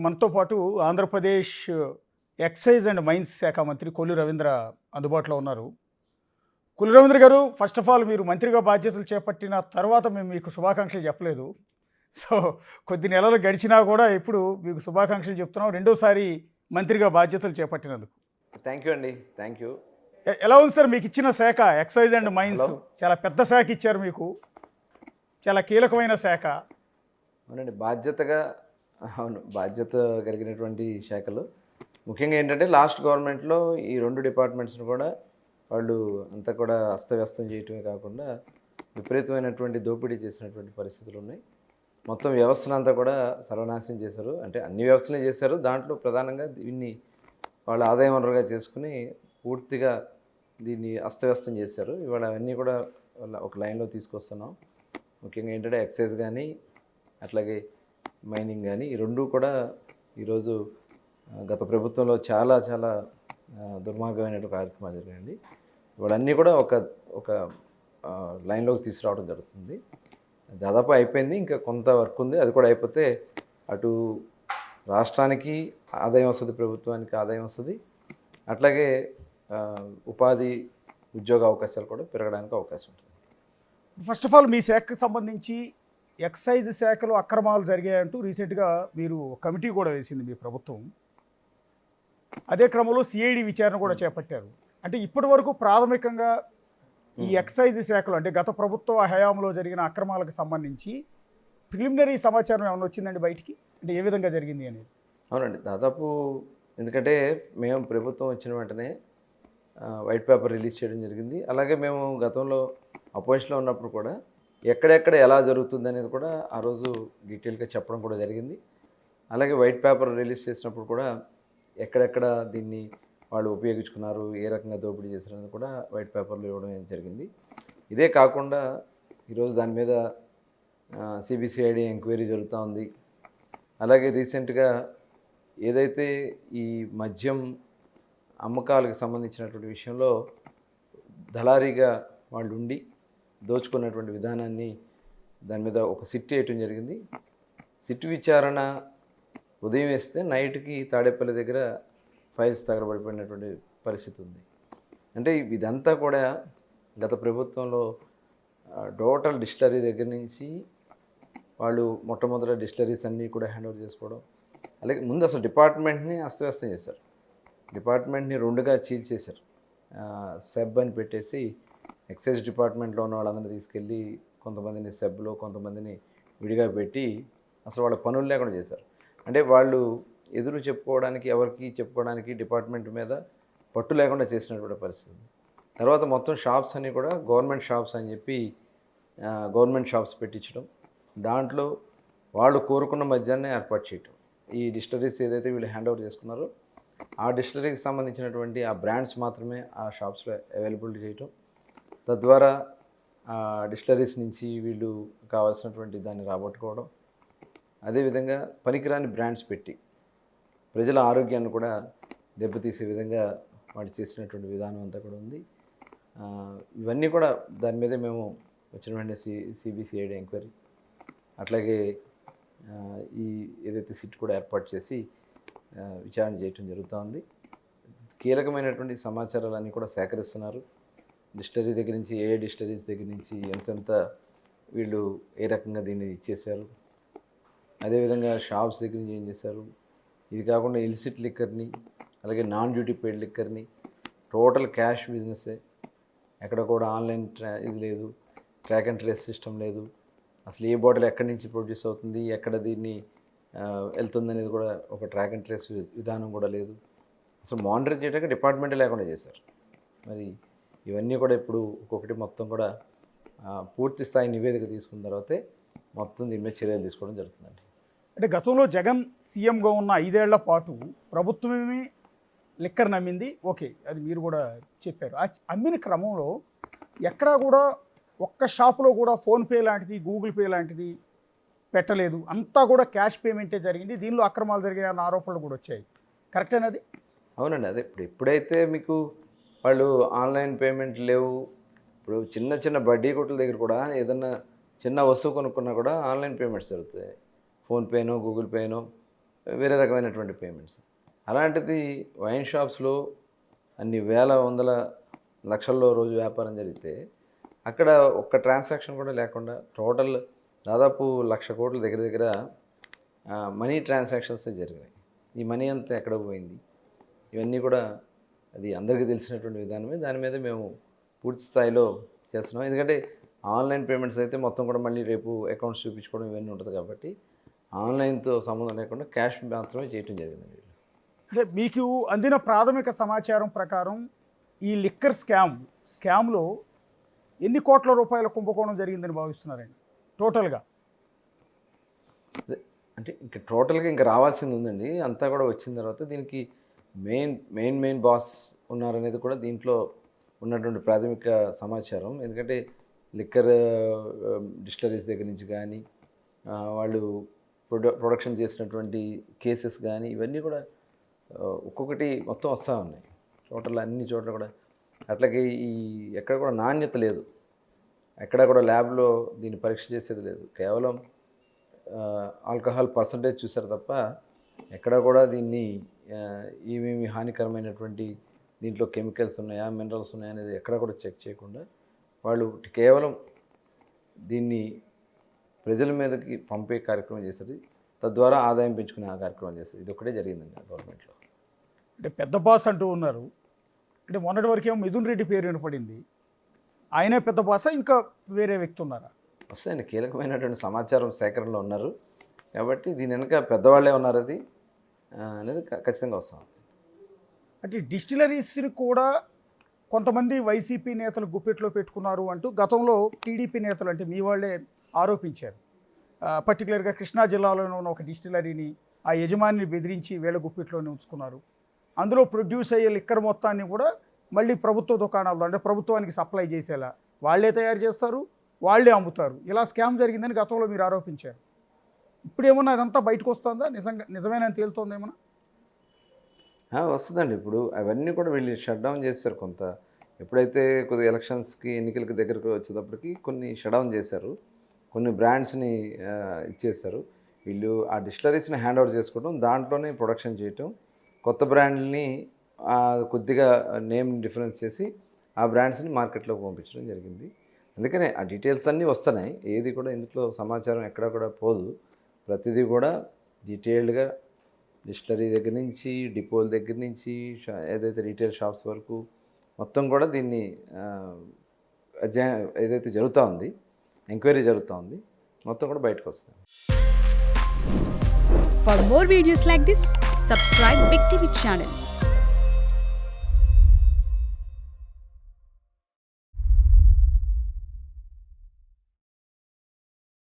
మనతో పాటు Andhra Pradesh excise and mines శాఖ మంత్రి కొల్లు రవీంద్ర అందుబాటులో ఉన్నారు. కొల్లు రవీంద్ర గారు, ఫస్ట్ ఆఫ్ ఆల్ మీరు మంత్రిగా బాధ్యతలు చేపట్టిన తర్వాత మేము మీకు శుభాకాంక్షలు చెప్పలేదు. సో కొద్ది నెలలు గడిచినా కూడా ఇప్పుడు మీకు శుభాకాంక్షలు చెప్తున్నాం రెండోసారి మంత్రిగా బాధ్యతలు చేపట్టినందుకు. థ్యాంక్ యూ అండి. Thank you. ఎలా ఉంది సార్ మీకు ఇచ్చిన శాఖ? Excise and mines hello. చాలా పెద్ద శాఖ ఇచ్చారు మీకు, చాలా కీలకమైన శాఖ. అవునండి, బాధ్యత కలిగినటువంటి శాఖలు. ముఖ్యంగా ఏంటంటే లాస్ట్ గవర్నమెంట్లో ఈ రెండు డిపార్ట్మెంట్స్ని కూడా వాళ్ళు అంతా కూడా అస్తవ్యస్తం చేయటమే కాకుండా విపరీతమైనటువంటి దోపిడీ చేసినటువంటి పరిస్థితులు ఉన్నాయి. మొత్తం వ్యవస్థనంతా కూడా సర్వనాశనం చేశారు. అంటే అన్ని వ్యవస్థలే చేశారు, దాంట్లో ప్రధానంగా దీన్ని వాళ్ళ ఆదాయ వనరుగా చేసుకుని పూర్తిగా దీన్ని అస్తవ్యస్తం చేశారు. ఇవాళ అవన్నీ కూడా వాళ్ళ ఒక లైన్లో తీసుకొస్తున్నాం. ముఖ్యంగా ఏంటంటే ఎక్సైజ్ కానీ అట్లాగే మైనింగ్ కానీ ఈ రెండు కూడా ఈరోజు గత ప్రభుత్వంలో చాలా చాలా దుర్మార్గమైన కార్యక్రమాలు జరిగాయండి. ఇవన్నీ కూడా ఒక ఒక లైన్లోకి తీసుకురావడం జరుగుతుంది. దాదాపు అయిపోయింది, ఇంకా కొంత వర్క్ ఉంది. అది కూడా అయిపోతే అటు రాష్ట్రానికి ఆదాయం వస్తుంది, ప్రభుత్వానికి ఆదాయం వస్తుంది, అట్లాగే ఉపాధి ఉద్యోగ అవకాశాలు కూడా పెరగడానికి అవకాశం ఉంటుంది. ఫస్ట్ ఆఫ్ ఆల్ మీ శాఖకు సంబంధించి ఎక్సైజ్ శాఖలో అక్రమాలు జరిగాయంటూ రీసెంట్గా మీరు కమిటీ కూడా వేసింది మీ ప్రభుత్వం. అదే క్రమంలో సిఐడి విచారణ కూడా చేపట్టారు. అంటే ఇప్పటి వరకు ప్రాథమికంగా ఈ ఎక్సైజ్ శాఖలో అంటే గత ప్రభుత్వ హయాంలో జరిగిన అక్రమాలకు సంబంధించి ప్రిలిమినరీ సమాచారం ఏమైనా వచ్చిందండి బయటికి? అంటే ఏ విధంగా జరిగింది అనేది? అవునండి, దాదాపు ఎందుకంటే మేము ప్రభుత్వం వచ్చిన వెంటనే వైట్ పేపర్ రిలీజ్ చేయడం జరిగింది. అలాగే మేము గతంలో అపోజిషన్లో ఉన్నప్పుడు కూడా ఎక్కడెక్కడ ఎలా జరుగుతుంది అనేది కూడా ఆ రోజు డీటెయిల్గా చెప్పడం కూడా జరిగింది. అలాగే వైట్ పేపర్ రిలీజ్ చేసినప్పుడు కూడా ఎక్కడెక్కడ దీన్ని వాళ్ళు ఉపయోగించుకున్నారు, ఏ రకంగా దోపిడీ చేశారు అనేది కూడా వైట్ పేపర్లో ఇవ్వడం జరిగింది. ఇదే కాకుండా ఈరోజు దాని మీద సిబిసిఐడి ఎంక్వైరీ జరుగుతూ ఉంది. అలాగే రీసెంట్గా ఏదైతే ఈ మద్యం అమ్మకాలకు సంబంధించినటువంటి విషయంలో దళారీగా వాళ్ళు ఉండి దోచుకున్నటువంటి విధానాన్ని దాని మీద ఒక సిట్ వేయటం జరిగింది. సిట్ విచారణ ఉదయం వేస్తే నైట్కి తాడేపల్లి దగ్గర ఫైల్స్ తగలబడిపోయినటువంటి పరిస్థితి ఉంది. అంటే ఇదంతా కూడా గత ప్రభుత్వంలో టోటల్ డిస్టిలరీ దగ్గర నుంచి వాళ్ళు మొట్టమొదటి డిస్టిలరీస్ అన్నీ కూడా హ్యాండ్ ఓవర్ చేసుకోవడం, అలాగే ముందు అసలు డిపార్ట్మెంట్ని అస్తవ్యస్తం చేశారు. డిపార్ట్మెంట్ని రెండుగా చీల్చేశారు. సెబ్ అని పెట్టేసి ఎక్సైజ్ డిపార్ట్మెంట్లో ఉన్న వాళ్ళందరినీ తీసుకెళ్ళి కొంతమందిని సెబ్లో కొంతమందిని విడిగా పెట్టి అసలు వాళ్ళ పనులు లేకుండా చేశారు. అంటే వాళ్ళు ఎదురు చెప్పుకోవడానికి ఎవరికి చెప్పుకోవడానికి డిపార్ట్మెంట్ మీద పట్టు లేకుండా చేసినటువంటి పరిస్థితి. తర్వాత మొత్తం షాప్స్ అన్నీ కూడా గవర్నమెంట్ షాప్స్ అని చెప్పి గవర్నమెంట్ షాప్స్ పెట్టించడం, దాంట్లో వాళ్ళు కోరుకున్న మద్యాన్ని ఏర్పాటు చేయటం, ఈ డిస్టిలరీస్ ఏదైతే వీళ్ళు హ్యాండ్ ఓవర్ చేసుకున్నారో ఆ డిస్టిలరీకి సంబంధించినటువంటి ఆ బ్రాండ్స్ మాత్రమే ఆ షాప్స్లో అవైలబిలిటీ చేయటం, తద్వారా ఆ డిస్టిలరీస్ నుంచి వీళ్ళు కావాల్సినటువంటి దాన్ని రాబట్టుకోవడం, అదేవిధంగా పనికిరాని బ్రాండ్స్ పెట్టి ప్రజల ఆరోగ్యాన్ని కూడా దెబ్బతీసే విధంగా వాళ్ళు చేసినటువంటి విధానం అంతా కూడా ఉంది. ఇవన్నీ కూడా దాని మీద మేము వచ్చిన వెంటనే సిబిసిఐడి ఎంక్వైరీ, అట్లాగే ఈ ఏదైతే సిట్ కూడా ఏర్పాటు చేసి విచారణ చేయటం జరుగుతూ ఉంది. కీలకమైనటువంటి సమాచారాలన్నీ కూడా సేకరిస్తున్నారు. డిస్టిలరీ దగ్గర నుంచి ఏ డిస్టిలరీస్ దగ్గర నుంచి ఎంతెంత వీళ్ళు ఏ రకంగా దీన్ని ఇచ్చేశారు, అదేవిధంగా షాప్స్ దగ్గర నుంచి ఏం చేశారు, ఇది కాకుండా ఇలిసిట్ లిక్కర్ని అలాగే నాన్ డ్యూటీ పెయిడ్ లిక్కర్ని టోటల్ క్యాష్ బిజినెస్సే, ఎక్కడ కూడా ఆన్లైన్ ఇది లేదు, ట్రాక్ అండ్ ట్రేస్ సిస్టమ్ లేదు, అసలు ఏ బాటిల్ ఎక్కడి నుంచి ప్రొడ్యూస్ అవుతుంది, ఎక్కడ దీన్ని వెళ్తుంది అనేది కూడా ఒక ట్రాక్ అండ్ ట్రేస్ విధానం కూడా లేదు. అసలు మానిటర్ చేయడానికి డిపార్ట్మెంటే లేకుండా చేశారు. మరి ఇవన్నీ కూడా ఇప్పుడు ఒక్కొక్కటి మొత్తం కూడా పూర్తి స్థాయి నివేదిక తీసుకున్న తర్వాతే మొత్తం దీని మీద చర్యలు తీసుకోవడం జరుగుతుందండి. అంటే గతంలో జగన్ సీఎంగా ఉన్న 5 ఏళ్ల పాటు ప్రభుత్వమే లిక్కర్ నమ్మింది, ఓకే, అది మీరు కూడా చెప్పారు. ఆ అమ్మిన క్రమంలో ఎక్కడా కూడా ఒక్క షాపులో కూడా ఫోన్పే లాంటిది గూగుల్ పే లాంటిది పెట్టలేదు, అంతా కూడా క్యాష్ పేమెంటే జరిగింది. దీనిలో అక్రమాలు జరిగాయన్న ఆరోపణలు కూడా వచ్చాయి. కరెక్టేనది? అవునండి, అదే ఎప్పుడైతే మీకు వాళ్ళు ఆన్లైన్ పేమెంట్ లేవు, ఇప్పుడు చిన్న చిన్న బడ్డీ కొట్ల దగ్గర కూడా ఏదన్నా చిన్న వస్తువు కొనుక్కున్నా కూడా ఆన్లైన్ పేమెంట్స్ జరుగుతాయి. ఫోన్పేనో గూగుల్ పేనో వేరే రకమైనటువంటి పేమెంట్స్. అలాంటిది వైన్ షాప్స్లో అన్ని వేల వందల లక్షల్లో రోజు వ్యాపారం జరిగితే అక్కడ ఒక్క ట్రాన్సాక్షన్ కూడా లేకుండా టోటల్ దాదాపు 1,00,000 కోట్ల దగ్గర దగ్గర మనీ ట్రాన్సాక్షన్స్ జరిగినాయి. ఈ మనీ అంతా ఎక్కడ పోయింది? ఇవన్నీ కూడా అది అందరికీ తెలిసినటువంటి విధానమే. దాని మీద మేము పూర్తి స్థాయిలో చేస్తున్నాం. ఎందుకంటే ఆన్లైన్ పేమెంట్స్ అయితే మొత్తం కూడా మళ్ళీ రేపు అకౌంట్స్ చూపించుకోవడం ఇవన్నీ ఉంటుంది కాబట్టి ఆన్లైన్తో సంబంధం లేకుండా క్యాష్ మాత్రమే చేయటం జరిగింది. అంటే మీకు అందిన ప్రాథమిక సమాచారం ప్రకారం ఈ లిక్కర్ స్కామ్లో ఎన్ని కోట్ల రూపాయల కుంభకోణం జరిగిందని భావిస్తున్నారండి టోటల్గా? అంటే ఇంకా టోటల్గా ఇంకా రావాల్సింది ఉందండి. అంతా కూడా వచ్చిన తర్వాత దీనికి మెయిన్ బాస్ ఉన్నారనేది కూడా దీంట్లో ఉన్నటువంటి ప్రాథమిక సమాచారం. ఎందుకంటే లిక్కర్ డిస్టిలరీస్ దగ్గర నుంచి కానీ వాళ్ళు ప్రొడక్షన్ చేసినటువంటి కేసెస్ కానీ ఇవన్నీ కూడా ఒక్కొక్కటి మొత్తం వస్తూ ఉన్నాయి. టోటల్ అన్ని చోట్ల కూడా అట్లాగే ఎక్కడ కూడా నాణ్యత లేదు. ఎక్కడ కూడా ల్యాబ్లో దీన్ని పరీక్ష చేసేది లేదు. కేవలం ఆల్కహాల్ పర్సంటేజ్ చూసారు తప్ప ఎక్కడ కూడా దీన్ని ఏమేమి హానికరమైనటువంటి దీంట్లో కెమికల్స్ ఉన్నాయా, మినరల్స్ ఉన్నాయా అనేది ఎక్కడ కూడా చెక్ చేయకుండా వాళ్ళు కేవలం దీన్ని ప్రజల మీదకి పంపే కార్యక్రమం చేస్తుంది. తద్వారా ఆదాయం పెంచుకునే ఆ కార్యక్రమం చేస్తుంది. ఇది ఒకటే జరిగిందండి గవర్నమెంట్లో. అంటే పెద్ద బాస్ అంటూ ఉన్నారు. అంటే మొన్నటి వరకేమో మిథున్ రెడ్డి పేరు వినపడింది. ఆయనే పెద్ద బాసా, ఇంకా వేరే వ్యక్తి ఉన్నారా? వస్తాయండి, కీలకమైనటువంటి సమాచారం సేకరణలో ఉన్నారు కాబట్టి దీని వెనక పెద్దవాళ్ళే ఉన్నారు అది అనేది ఖచ్చితంగా వస్తాం. అంటే డిస్టిలరీస్ని కూడా కొంతమంది వైసీపీ నేతలు గుప్పెట్లో పెట్టుకున్నారు అంటూ గతంలో టీడీపీ నేతలు అంటే మీ వాళ్ళే ఆరోపించారు. పర్టికులర్గా కృష్ణా జిల్లాలోనే ఉన్న ఒక డిస్టిలరీని ఆ యజమానిని బెదిరించి వీళ్ళ గుప్పెట్లోనే ఉంచుకున్నారు. అందులో ప్రొడ్యూస్ అయ్యే లిక్కర్ మొత్తాన్ని కూడా మళ్ళీ ప్రభుత్వ దుకాణాల్లో అంటే ప్రభుత్వానికి సప్లై చేసేలా వాళ్ళే తయారు చేస్తారు, వాళ్ళే అమ్ముతారు. ఇలా స్కామ్ జరిగిందని గతంలో మీరు ఆరోపించారు. ఇప్పుడు ఏమన్నా అదంతా బయటకు వస్తుందా? నిజమేనని తేలుతోంది ఏమన్నా? వస్తుందండి. ఇప్పుడు అవన్నీ కూడా వీళ్ళు షట్ డౌన్ చేశారు. కొంత ఎప్పుడైతే కొద్దిగా ఎలక్షన్స్కి ఎన్నికలకి దగ్గరకు వచ్చేటప్పటికి కొన్ని షట్ డౌన్ చేశారు. కొన్ని బ్రాండ్స్ని ఇచ్చేస్తారు. వీళ్ళు ఆ డిస్టిలరీస్ని హ్యాండ్ ఓవర్ చేసుకోవడం, దాంట్లోనే ప్రొడక్షన్ చేయటం, కొత్త బ్రాండ్ని కొద్దిగా నేమ్ డిఫరెన్స్ చేసి ఆ బ్రాండ్స్ని మార్కెట్లోకి పంపించడం జరిగింది. అందుకనే ఆ డీటెయిల్స్ అన్నీ వస్తున్నాయి. ఏది కూడా ఇందులో సమాచారం ఎక్కడ కూడా పోదు. ప్రతిదీ కూడా డీటెయిల్డ్గా డిస్టిలరీ దగ్గర నుంచి డిపోల దగ్గర నుంచి ఏదైతే రీటైల్ షాప్స్ వరకు మొత్తం కూడా దీన్ని ఏదైతే జరుగుతూ ఉంది, ఎంక్వైరీ జరుగుతూ ఉంది, మొత్తం కూడా బయటకు వస్తుంది. For more videos like this, subscribe Big TV channel.